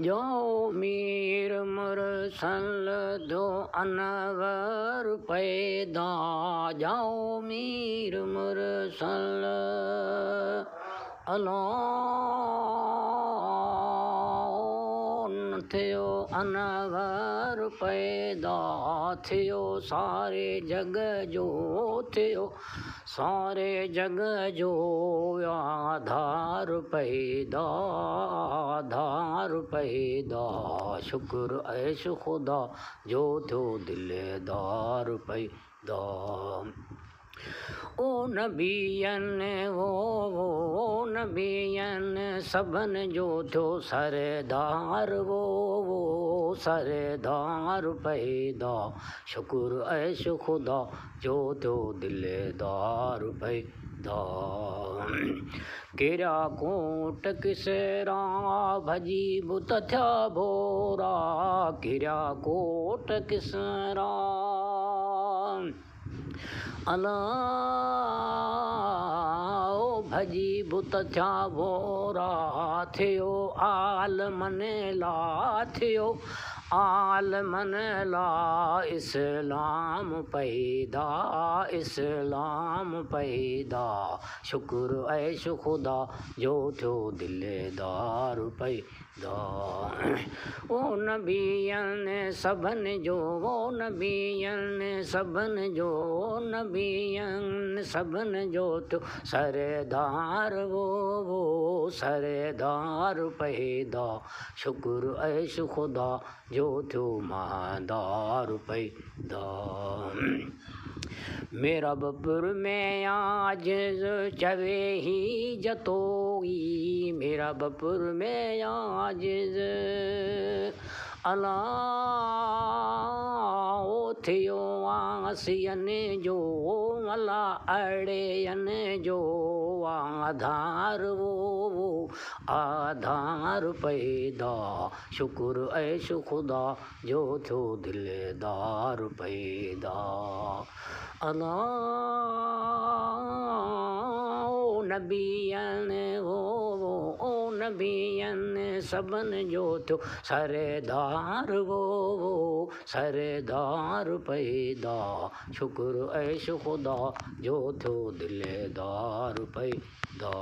जो मीर मुरसल दो अनवर पैदा जाओ मीर मुरसल अलोन थियो अनवर पैदा थियो सारे जग जो थियो सारे जग जो आधार पैदा शुक्र ऐश खुदा जो थियो दिलेदार पैदा ओ नबियन वो नबियन सबन जो थियो सरदार वो सरदार पैदा शुक्र ऐश खुदा जो थियो दिलेदार पैदा केरा कोट किसरा भजी बुत थिया भोरा केरा कोट किसरा अलाओ भजी बुत थिया भोरा थियो आलमन ला थियो आलमन ला इस्लाम पैदा शुक्र ऐश खुदा जो थियो दिलेदार पैदा ओ नबियन सबन जो वो नबियन सबन जो नबियन सबन जो थियो सरदार वो सरदार पैदा शुक्र ऐश खुदा जो थियो मादार पैदा मेरा बपुर में आज चवे ही जतोई मेरा बपुर में आज अलाओ थियो आसियन जो अला अड़ेयन जो आधार वो आधार पैदा शुक्र ऐश खुदा जो थियो दिलेदार पैदा अलाओ नबियन वो नबियन सबन जो थियो सरदार वो सरदार पैदा शुक्र ऐश खुदा जो थियो दिलेदार पैदा